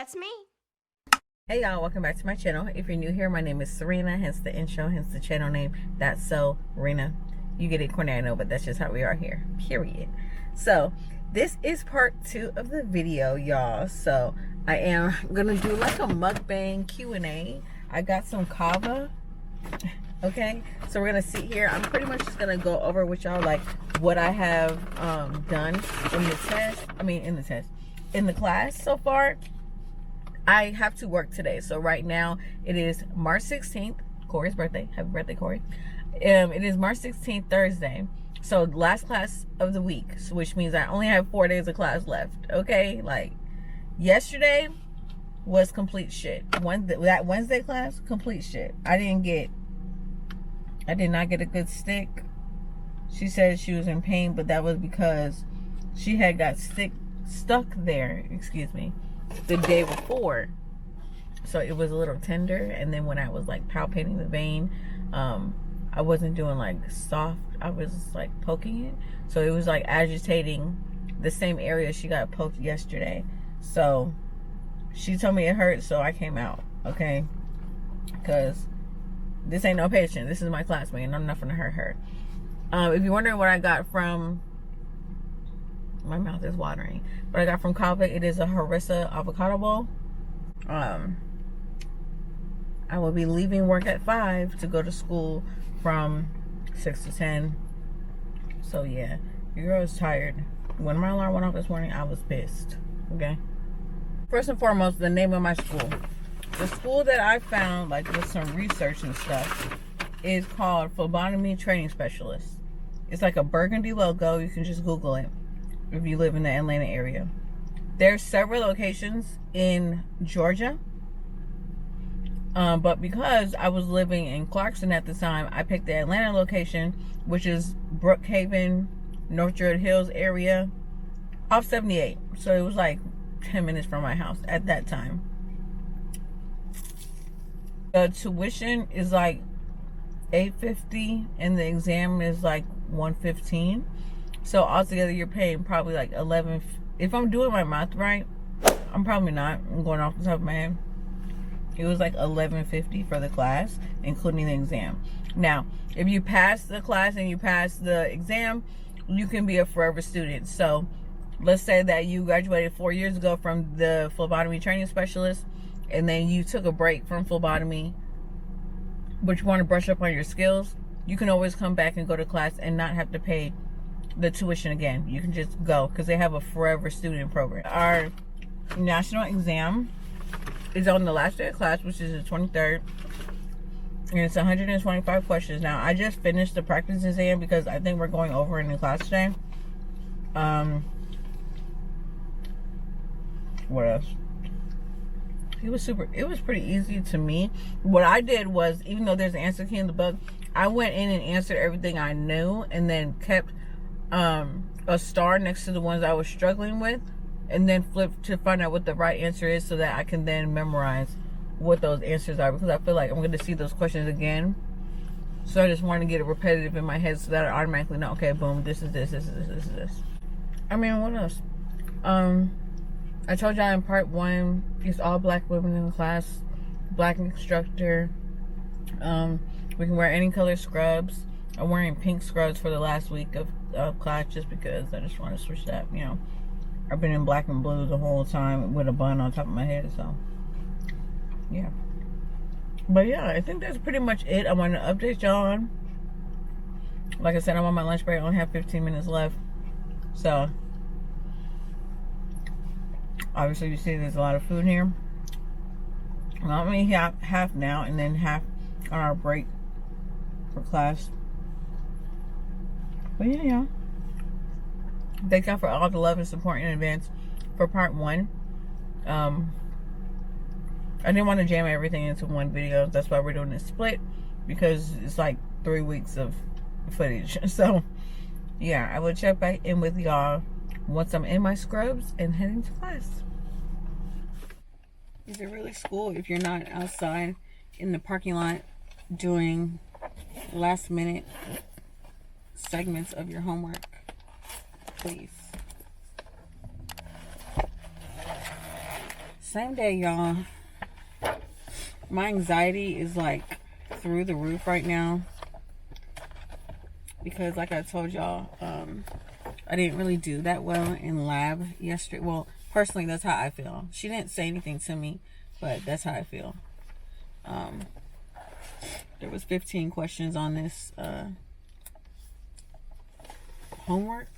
That's me. Hey y'all, welcome back to my channel. If you're new here, my name is Serena, hence the intro, hence the channel name. That's so Rena. You get it, Cornell, I know, but that's just how we are here, period. So this is part 2 of the video, y'all. So I am gonna do like a mukbang Q&A. I got some kava. Okay, so we're gonna sit here. I'm pretty much just gonna go over with y'all like what I have done in the test. In the class so far. I have to work today, so right now it is March 16th, Corey's birthday. Happy birthday, Corey. It is March 16th, Thursday. So last class of the week, so which means I only have 4 days of class left. Okay, like yesterday was complete shit. That Wednesday class, complete shit. I did not get a good stick. She said she was in pain, but that was because she had got stuck there, excuse me, the day before. So it was a little tender, and then when I was like palpating the vein, I wasn't doing like soft, I was like poking it. So it was like agitating the same area she got poked yesterday. So she told me it hurt, so I came out, okay? Because this ain't no patient. This is my classmate, and I'm not gonna hurt her. If you're wondering what I got from, my mouth is watering, but I got from Kava, it is a harissa avocado bowl. I will be leaving work at 5 to go to school from 6 to 10. So yeah, your girl is tired. When my alarm went off this morning, I was pissed. Okay. First and foremost, the name of my school. The school that I found, like with some research and stuff, is called Phlebotomy Training Specialist. It's like a burgundy logo. You can just Google it if you live in the Atlanta area. There's several locations in Georgia. But because I was living in Clarkston at the time, I picked the Atlanta location, which is Brookhaven, North Druid Hills area, off 78. So it was like 10 minutes from my house at that time. The tuition is like $850 and the exam is like $115. So altogether you're paying probably like $11. If I'm doing my math right, I'm probably not. I'm going off the top of my head. It was like $11.50 for the class, including the exam. Now, if you pass the class and you pass the exam, you can be a forever student. So let's say that you graduated 4 years ago from the phlebotomy training specialist, and then you took a break from phlebotomy, but you want to brush up on your skills, you can always come back and go to class and not have to pay the tuition again. You can just go because they have a forever student program. Our national exam is on the last day of class, which is the 23rd, and it's 125 questions. Now, I just finished the practice exam because I think we're going over in the class today. What else? It was pretty easy to me. What I did was, even though there's an answer key in the book, I went in and answered everything I knew and then kept a star next to the ones I was struggling with, and then flip to find out what the right answer is so that I can then memorize what those answers are, because I feel like I'm going to see those questions again. So I just want to get it repetitive in my head so that I automatically know, okay, boom, this is this, this is this, this is this. I mean, what else? I told y'all in part 1, it's all black women in the class, black instructor. We can wear any color scrubs. I'm wearing pink scrubs for the last week of class just because I just want to switch that, you know. I've been in black and blue the whole time with a bun on top of my head, so yeah. But yeah, I think that's pretty much it. I want to update y'all on. Like I said, I'm on my lunch break. I only have 15 minutes left. So obviously you see there's a lot of food here. Well, I'm eating half now and then half on our break for class. But yeah. Thank y'all for all the love and support in advance for part 1. I didn't want to jam everything into one video. That's why we're doing this split, because it's like 3 weeks of footage. So yeah, I will check back in with y'all once I'm in my scrubs and heading to class. Is it really school if you're not outside in the parking lot doing last minute segments of your homework? Please. Same day, y'all. My anxiety is like through the roof right now. Because like I told y'all, I didn't really do that well in lab yesterday. Well, personally, that's how I feel. She didn't say anything to me, but that's how I feel. There was 15 questions on this homework.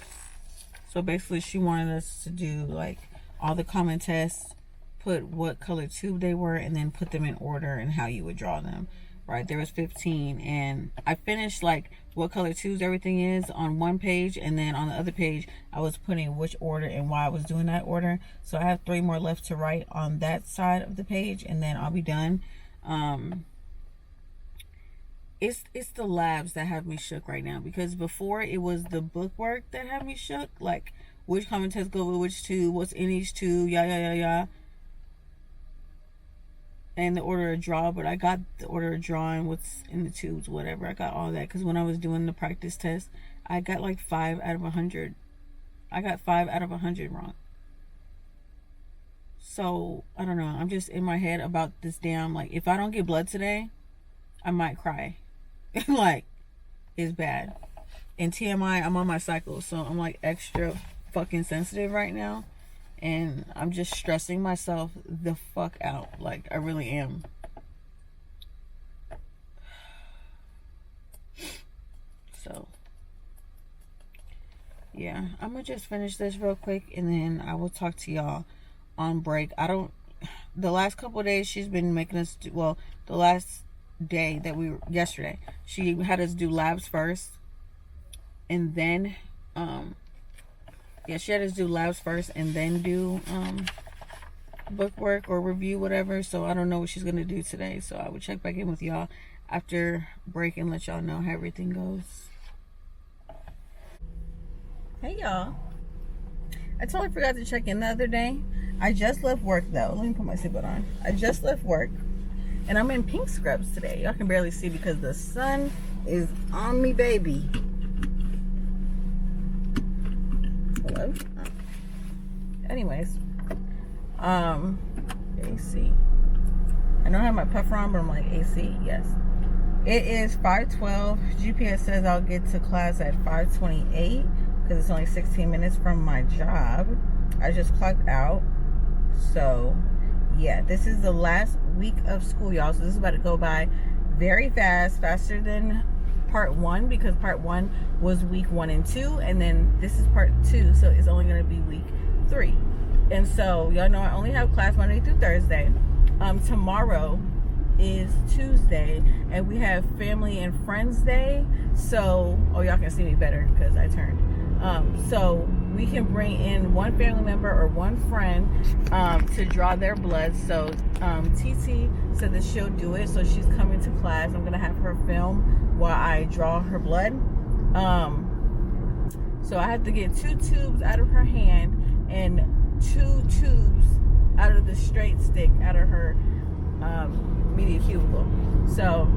So basically she wanted us to do like all the common tests, put what color tube they were, and then put them in order and how you would draw them. Right, there was 15, and I finished like what color tubes everything is on one page, and then on the other page I was putting which order and why I was doing that order. So I have 3 more left to write on that side of the page, and then I'll be done. It's the labs that have me shook right now, because before it was the book work that had me shook, like which common test go with which tube, what's in each tube, yeah, and the order of draw. But I got the order of drawing, what's in the tubes, whatever. I got all that, because when I was doing the practice test, I got like 5 out of 100. I got 5 out of 100 wrong. So I don't know, I'm just in my head about this damn, like, if I don't get blood today, I might cry. Like, it's bad. And TMI, I'm on my cycle, so I'm like extra fucking sensitive right now, and I'm just stressing myself the fuck out. Like, I really am. So yeah, I'm gonna just finish this real quick, and then I will talk to y'all on break. The last couple of days she's been making us do, well, the last day that yesterday, she had us do labs first, and then she had us do labs first and then do book work or review, whatever. So I don't know what she's gonna do today, so I will check back in with y'all after break and let y'all know how everything goes. Hey y'all, I totally forgot to check in the other day. I just left work though. Let me put my seatbelt on. I just left work, and I'm in pink scrubs today. Y'all can barely see because the sun is on me, baby. Hello? Anyways, AC. I don't have my puffer on, but I'm like, AC, yes. It is 5:12. GPS says I'll get to class at 5:28 because it's only 16 minutes from my job. I just clocked out. So yeah, this is the last week of school, y'all. So this is about to go by very fast, faster than part 1, because part 1 was week 1 and 2, and then this is part 2, so it's only going to be week 3. And so y'all know I only have class Monday through Thursday. Tomorrow is Tuesday, and we have family and friends day. So y'all can see me better because I turned. So we can bring in one family member or one friend to draw their blood. So TT said that she'll do it, so she's coming to class. I'm gonna have her film while I draw her blood. So I have to get 2 tubes out of her hand and 2 tubes out of the straight stick out of her media cubicle. So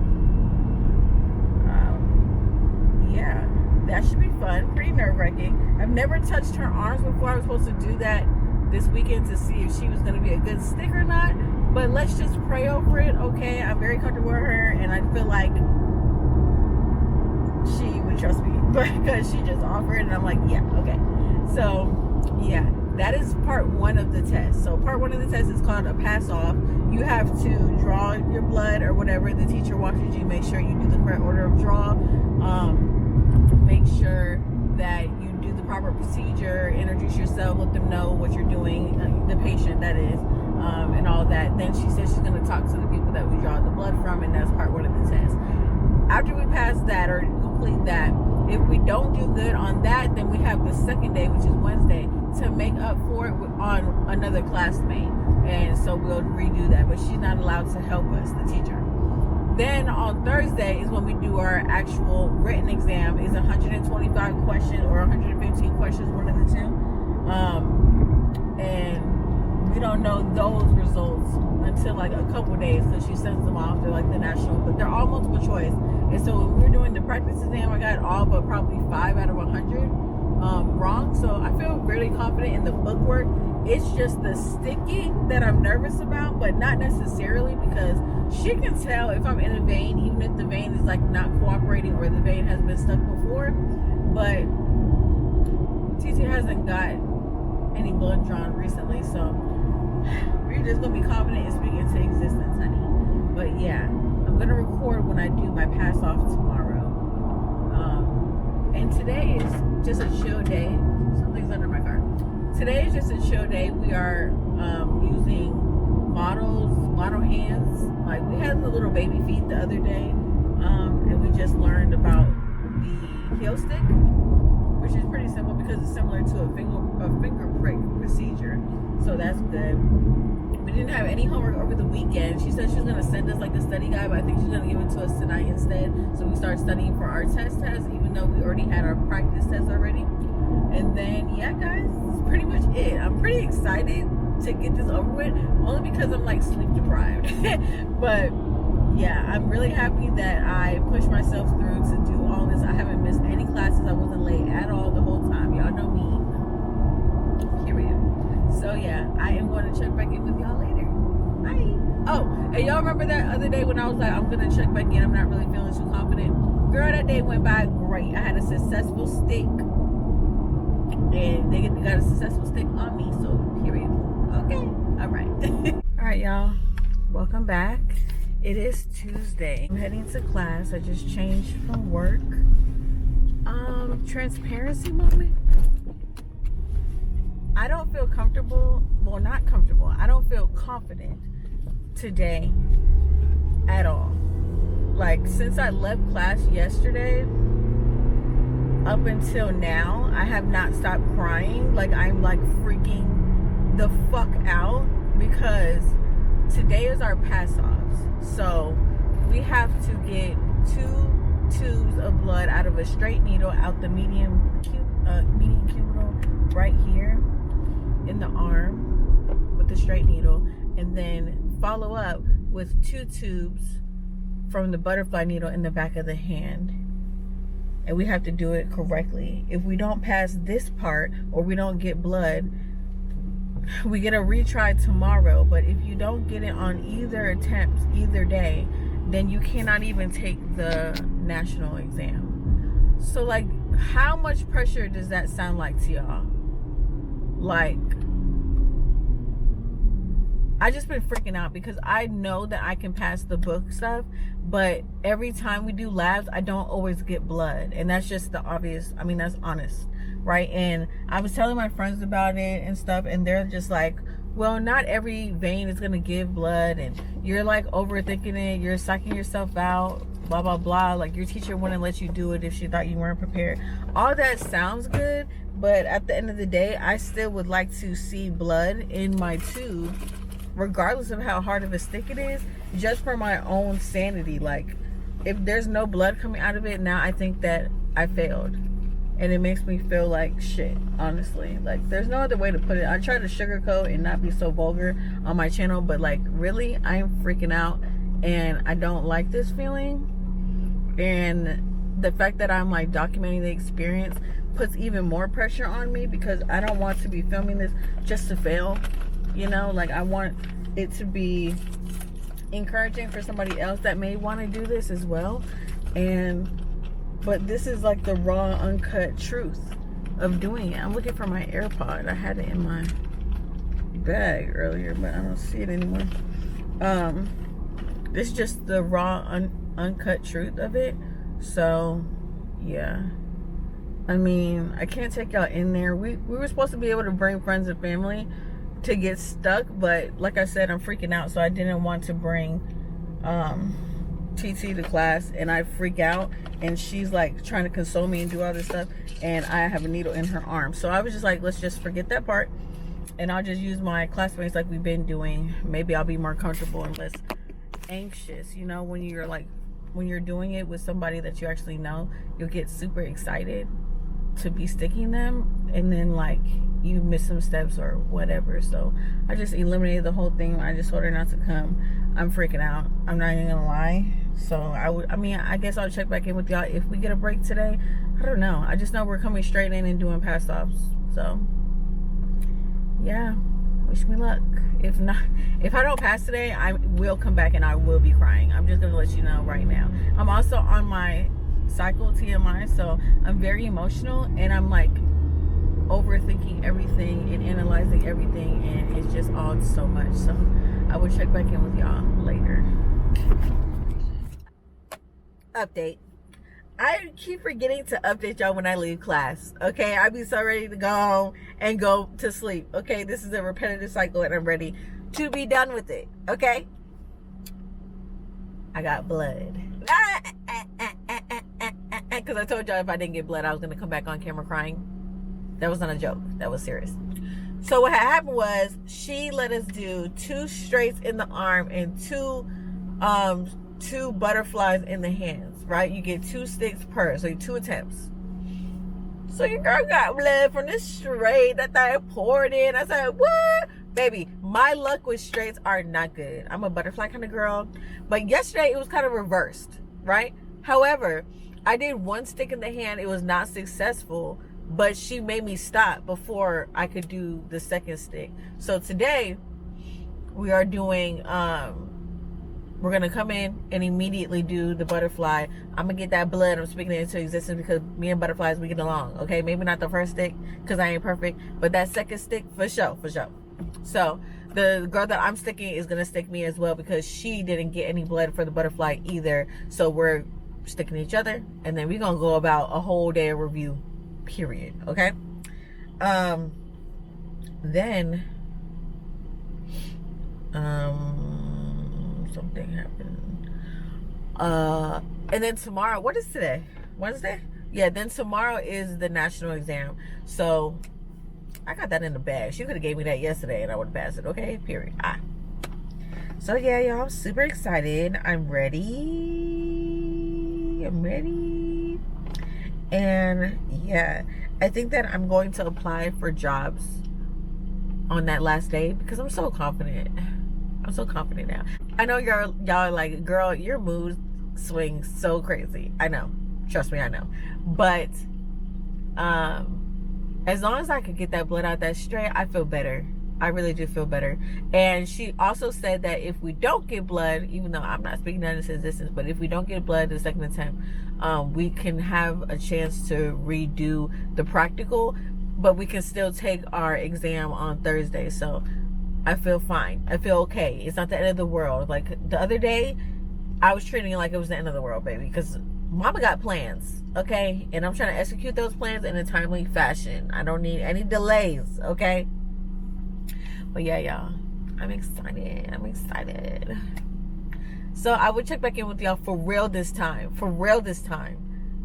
yeah, that should be fun. Pretty nerve-wracking. I've never touched her arms before. I was supposed to do that this weekend to see if she was going to be a good stick or not, but let's just pray over it. Okay, I'm very comfortable with her, and I feel like she would trust me because she just offered, and I'm like, yeah, okay. So yeah, that is part 1 of the test. So part 1 of the test is called a pass off. You have to draw your blood or whatever. The teacher watches you, make sure you do the correct order of draw. Make sure that you do the proper procedure, introduce yourself, let them know what you're doing, the patient that is, and all that. Then she says she's going to talk to the people that we draw the blood from, and that's part 1 of the test. After we pass that or complete that, if we don't do good on that, then we have the second day, which is Wednesday, to make up for it on another classmate. And so we'll redo that, but she's not allowed to help us, the teacher. Then on Thursday is when we do our actual written exam. It's 125 questions or 115 questions, one of the two. And we don't know those results until like a couple days, because she sends them off to like the national, but they're all multiple choice. And so when we were doing the practice exam, I got all but probably 5 out of 100 wrong. So I feel really confident in the book work. It's just the sticking that I'm nervous about, but not necessarily, because she can tell if I'm in a vein, even if the vein is like not cooperating or the vein has been stuck before. But TT hasn't got any blood drawn recently, so we're just gonna be confident and speak into existence, honey. But yeah, I'm gonna record when I do my pass off tomorrow. And today is just a chill day. Something's under my car. Today is just a chill day. We are using model hands. Like, we had the little baby feet the other day, and we just learned about the heel stick, which is pretty simple because it's similar to a finger prick procedure. So that's good. We didn't have any homework over the weekend. She said she was gonna send us like a study guide, but I think she's gonna give it to us tonight instead. So we start studying for our test, even though we already had our practice test already. And then, yeah, guys, that's pretty much it. I'm pretty excited to get this over with, only because I'm like sleep deprived. But yeah, I'm really happy that I pushed myself through to do all this. I haven't missed any classes. I wasn't late at all the whole time. Y'all know me. Period. So yeah, I am going to check back in with y'all later. Bye. Oh, and y'all remember that other day when I was like, I'm gonna check back in, I'm not really feeling too confident? Girl, that day went by great. I had a successful stick, and they got a successful stick on me, so period. Okay, all right. All right, y'all, welcome back. It is Tuesday. I'm heading to class. I just changed from work. Transparency moment. I don't feel comfortable, well, not comfortable, I don't feel confident today at all. Like, since I left class yesterday up until now, I have not stopped crying. Like, I'm like freaking the fuck out, because today is our pass-offs. So we have to get 2 tubes of blood out of a straight needle, out the median cubital right here in the arm with the straight needle, and then follow up with 2 tubes from the butterfly needle in the back of the hand. And we have to do it correctly. If we don't pass this part, or we don't get blood, we get a retry tomorrow. But if you don't get it on either attempt, either day, then you cannot even take the national exam. So like, how much pressure does that sound like to y'all? Like, I just been freaking out because I know that I can pass the book stuff, but every time we do labs, I don't always get blood. And that's just the obvious, I mean, that's honest, right? And I was telling my friends about it and stuff, and they're just like, well, not every vein is gonna give blood, and you're like overthinking it, you're psyching yourself out, blah blah blah. Like, your teacher wouldn't let you do it if she thought you weren't prepared. All that sounds good, but at the end of the day, I still would like to see blood in my tube, regardless of how hard of a stick it is, just for my own sanity. Like, if there's no blood coming out of it, now I think that I failed, and it makes me feel like shit, honestly. Like, there's no other way to put it. I try to sugarcoat and not be so vulgar on my channel, but like, really, I am freaking out, and I don't like this feeling. And the fact that I'm like documenting the experience puts even more pressure on me, because I don't want to be filming this just to fail, you know? Like, I want it to be encouraging for somebody else that may want to do this as well. But this is like the raw, uncut truth of doing it. I'm looking for my AirPod. I had it in my bag earlier, but I don't see it anymore. It's just the raw, uncut truth of it. So yeah, I mean, I can't take y'all in there. We were supposed to be able to bring friends and family to get stuck, but like I said, I'm freaking out, so I didn't want to bring TT to class, and I freak out, and she's like trying to console me and do all this stuff, and I have a needle in her arm. So I was just like, let's just forget that part, and I'll just use my classmates like we've been doing. Maybe I'll be more comfortable and less anxious. You know, when you're doing it with somebody that you actually know, you'll get super excited to be sticking them, and then like you miss some steps or whatever. So I just eliminated the whole thing. I just told her not to come. I'm freaking out, I'm not even gonna lie. So I guess I'll check back in with y'all if we get a break today. I don't know. I just know we're coming straight in and doing pass offs. So yeah. wish me luck. If not, if I don't pass today, I will come back and I will be crying. I'm just gonna let you know right now. I'm also on my cycle, TMI, so I'm very emotional, and I'm like overthinking everything and analyzing everything, and it's just all so much. So I will check back in with y'all later. Update. I keep forgetting to update y'all when I leave class. Okay, I be so ready to go home and go to sleep. Okay, this is a repetitive cycle and I'm ready to be done with it. Okay, I got blood. Because I told y'all if I didn't get blood, I was going to come back on camera crying. That was not a joke. That was serious. So what happened was she let us do 2 straights in the arm and 2 butterflies in the hands. Right? You get 2 sticks per, so 2 attempts. So your girl got blood from this straight that I poured in. I said, what? Baby, my luck with straights are not good. I'm a butterfly kind of girl. But yesterday it was kind of reversed, right? However, I did 1 stick in the hand. It was not successful, but she made me stop before I could do the 2nd stick. So today we are doing, we're going to come in and immediately do the butterfly. I'm going to get that blood. I'm speaking it into existence because me and butterflies, we get along. Okay, maybe not the 1st stick because I ain't perfect, but that 2nd stick, for sure, for sure. So the girl that I'm sticking is going to stick me as well because she didn't get any blood for the butterfly either. So we're sticking each other, and then we're going to go about a whole day of review, period. Okay? Then, something happened. And then tomorrow, what is today? Wednesday? Yeah, then tomorrow is the national exam. So I got that in the bag. She could have gave me that yesterday and I would have passed it. Okay, period. So yeah, y'all, I'm super excited. I'm ready. And yeah, I think that I'm going to apply for jobs on that last day because I'm so confident. I'm so confident now. I know y'all are like, girl, your mood swings so crazy. I know. Trust me, I know. But as long as I could get that blood out that straight, I feel better. I really do feel better. And she also said that if we don't get blood, even though I'm not speaking that into existence, but if we don't get blood the 2nd attempt, we can have a chance to redo the practical, but we can still take our exam on Thursday. So I feel fine. I feel okay. It's not the end of the world. Like the other day, I was treating it like it was the end of the world, baby, because mama got plans, okay? And I'm trying to execute those plans in a timely fashion. I don't need any delays, okay? But yeah, y'all, I'm excited. So I will check back in with y'all for real this time,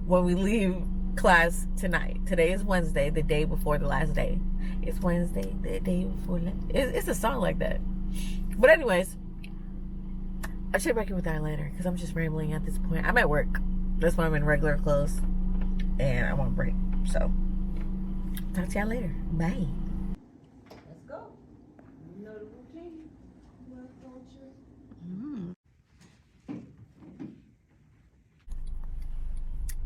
when we leave class tonight. Today is Wednesday, the day before the last day. It's Wednesday, the day before. It's a song like that. But anyways, I'll check back in with y'all later because I'm just rambling at this point. I'm at work. That's why I'm in regular clothes. And I'm on break. So, talk to y'all later. Bye. Let's go. You know the routine.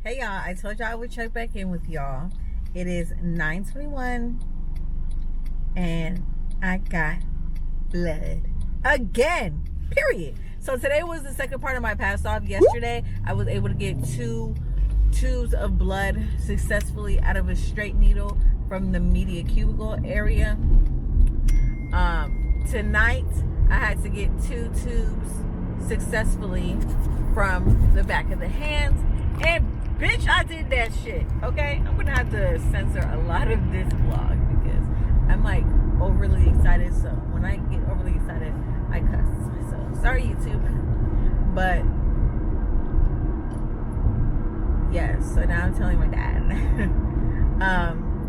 Hey y'all, I told y'all I would check back in with y'all. It is 9:21 and I got blood again, period. So today was the 2nd part of my pass off. Yesterday I was able to get 2 tubes of blood successfully out of a straight needle from the media cubicle area. Tonight I had to get 2 tubes successfully from the back of the hands, and bitch, I did that shit, okay? I'm gonna have to censor a lot of this vlog because I'm like overly excited. So when I get overly excited, I cuss. So sorry, YouTube. But yes, so now I'm telling my dad.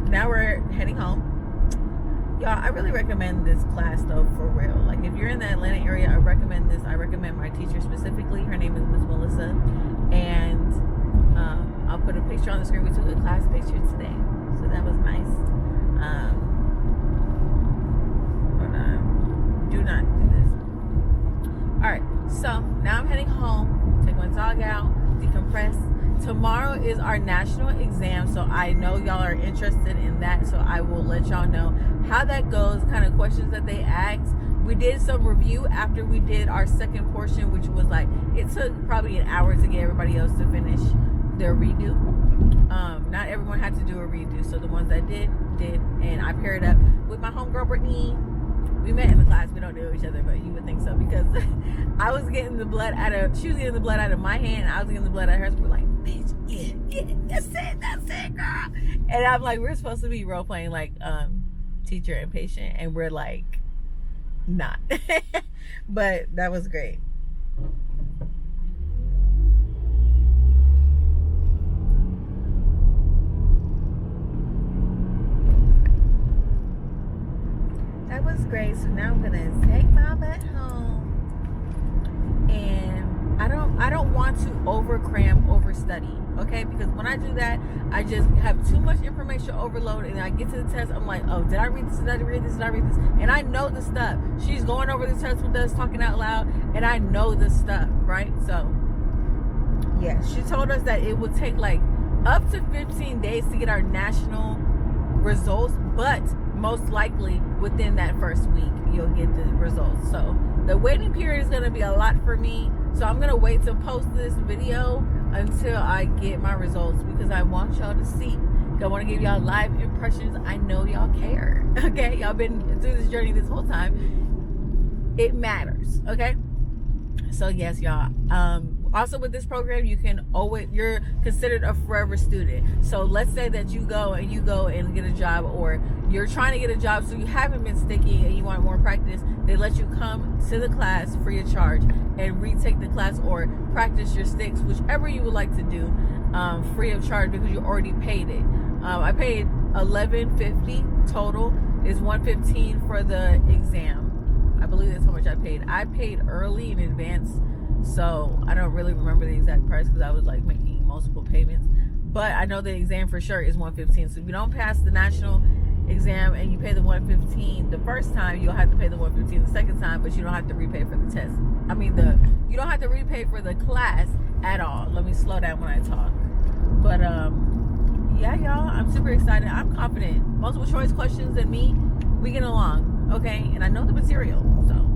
Now we're heading home. Y'all, I really recommend this class though, for real. Like if you're in the Atlanta area, I recommend this. I recommend my teacher specifically. Her name is Miss Melissa. And I'll put a picture on the screen. We took a class picture today, so that was nice. Do not do this. All right, so now I'm heading home. Take my dog out, decompress, tomorrow is our national exam, so I know y'all are interested in that, so I will let y'all know how that goes, kind of questions that they asked. We did some review after we did our second portion, which was like, it took probably an hour to get everybody else to finish their redo. Not everyone had to do a redo, so the ones that did, and I paired up with my homegirl Brittany. We met in the class. We don't know each other, but you would think so, because I was getting the blood out of, she was getting the blood out of my hand, and I was getting the blood out of hers. We're like, bitch, yeah, that's it, girl. And I'm like, we're supposed to be role playing like teacher and patient, and we're like, not. But that was great. That was great. So now I'm gonna take my butt home, and I don't want to over cram, over study, okay? Because when I do that, I just have too much information overload, and I get to the test, I'm like, oh, did I read this? Did I read this? Did I read this? And I know the stuff. She's going over the test with us, talking out loud, and I know the stuff, right? So yeah, she told us that it would take like up to 15 days to get our national results, but most likely within that first week you'll get the results. So the waiting period is going to be a lot for me, so I'm going to wait to post this video until I get my results, because I want y'all to see. I want to give y'all live impressions. I know y'all care. Okay, y'all been through this journey this whole time. It matters. Okay, so yes, y'all. Also with this program, you're considered a forever student. So let's say that you go and get a job, or you're trying to get a job, so you haven't been sticking and you want more practice. They let you come to the class free of charge and retake the class, or practice your sticks, whichever you would like to do, free of charge, because you already paid it. I paid $11.50 total. Is $115 for the exam. I believe that's how much I paid. I paid early in advance, so I don't really remember the exact price, because I was like making multiple payments. But I know the exam for sure is $115. So if you don't pass the national exam and you pay the $115 the first time, you'll have to pay the $115 the second time, but you don't have to repay for the test. I mean, you don't have to repay for the class at all. Let me slow down when I talk. But yeah, y'all, I'm super excited. I'm confident. Multiple choice questions and me, we get along, okay? And I know the material, so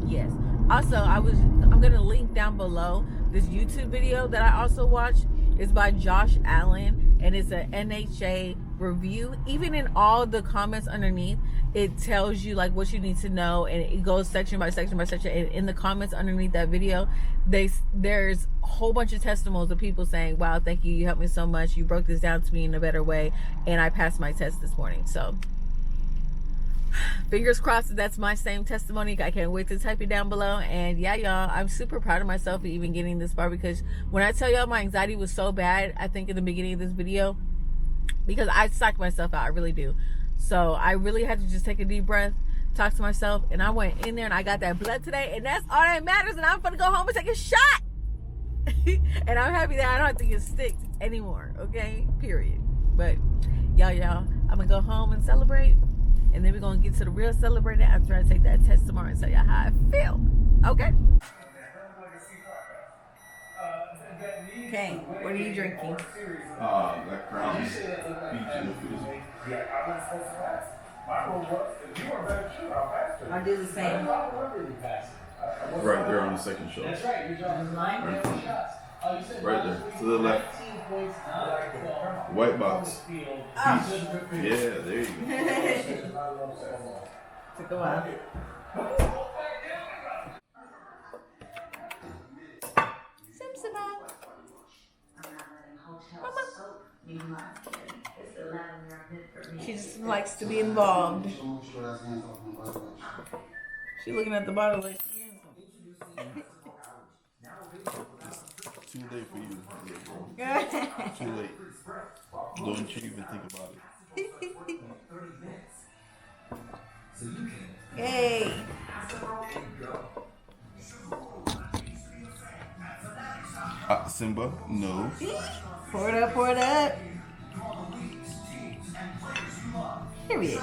yes. Also, I'm gonna link down below this YouTube video that I also watched. It's by Josh Allen, and it's an NHA review. Even in all the comments underneath, it tells you like what you need to know, and it goes section by section by section. And in the comments underneath that video, there's a whole bunch of testimonials of people saying, wow, thank you, you helped me so much, you broke this down to me in a better way, and I passed my test this morning. So fingers crossed that that's my same testimony. I can't wait to type it down below. And yeah, y'all, I'm super proud of myself for even getting this far, because when I tell y'all my anxiety was so bad, I think in the beginning of this video, because I psyched myself out, I really do. So I really had to just take a deep breath, talk to myself, and I went in there and I got that blood today, and that's all that matters. And I'm gonna go home and take a shot. And I'm happy that I don't have to get sticked anymore, okay? Period. But y'all, I'm gonna go home and celebrate. And then we're going to get to the real celebrating after I take that test tomorrow and tell you how I feel. Okay? Okay, what are you drinking? Black Crown. I'll do the same. Right there on the second shelf. That's right. You're drawing Right in front. Right there, to the left. White box. Peach. Yeah, there you go. Took a while. Simba. Mama. She just likes to be involved. She's looking at the bottle like she is something. Too late for you. Too late. Don't you even think about it. Hey. Simba, no. Pour it up, pour it up. Period.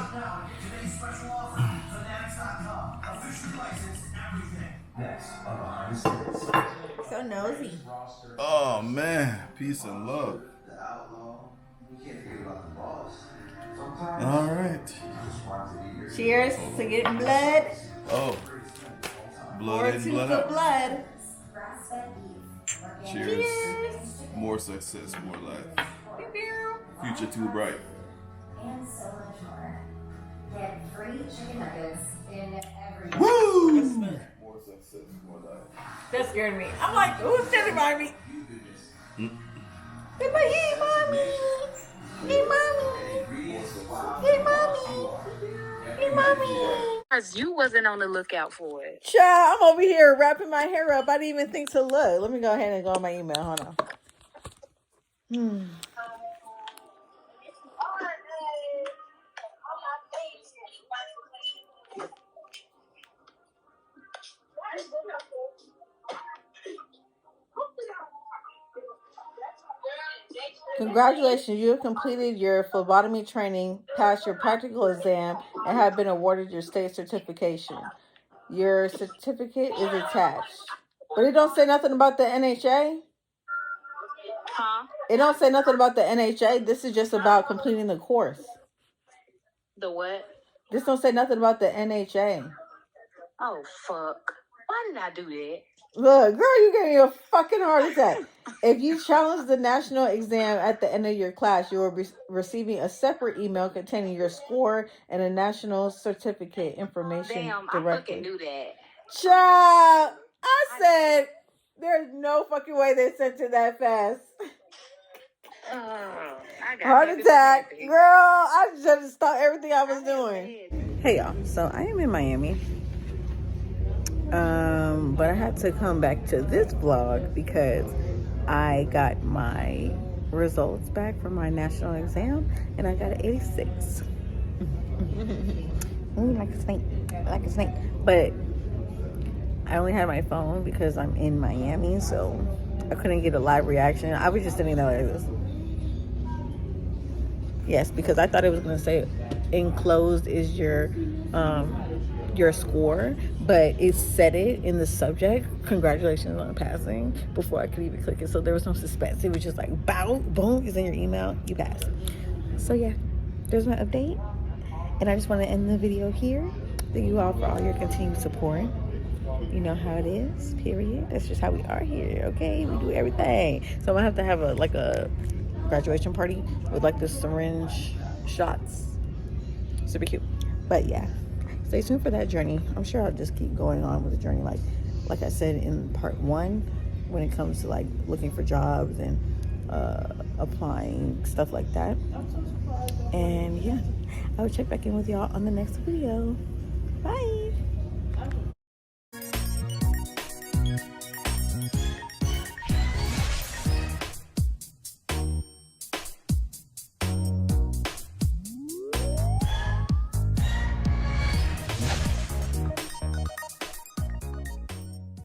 So nosy. Oh man, peace and love. All right. Cheers to getting blood. Oh, blood Or in, to blood the out. blood. Cheers. More success, more life. Future too bright. And so much more. They have free chicken nuggets in every. Woo! More success, more life. That scared me. I'm like, who's standing by me? Hey, mommy. Hey, mommy. Hey, mommy. Hey, mommy. Because you wasn't on the lookout for it. Child, I'm over here wrapping my hair up. I didn't even think to look. Let me go ahead and go on my email. Hold on. Congratulations, you have completed your phlebotomy training, passed your practical exam, and have been awarded your state certification. Your certificate is attached. But it don't say nothing about the NHA. Huh? It don't say nothing about the NHA. This is just about completing the course. The what? This don't say nothing about the NHA. Oh, fuck. Why did I do that? Look, girl, you gave me a fucking heart attack. If you challenge the national exam at the end of your class, you will be receiving a separate email containing your score and a national certificate information directly. I fucking knew that. Child, I said there's no fucking way they sent it that fast. I got Heart attack. Girl, I just stopped everything I was doing. Hey y'all, so I am in Miami. But I had to come back to this vlog because I got my results back from my national exam and I got an 86. Like a snake. But I only had my phone because I'm in Miami, so I couldn't get a live reaction. I was just sitting there like this. Yes, because I thought it was gonna say enclosed is your score, but it said it in the subject, congratulations on passing, before I could even click it. So there was no suspense. It was just like, bow, boom, it's in your email, you passed. So yeah, there's my update. And I just want to end the video here. Thank you all for all your continued support. You know how it is, period. That's just how we are here, okay? We do everything. So I'm gonna have a graduation party with like the syringe shots. Super cute. But yeah, stay tuned for that journey. I'm sure I'll just keep going on with the journey, like I said in part 1, when it comes to like looking for jobs and applying, stuff like that. And yeah, I will check back in with y'all on the next video. Bye.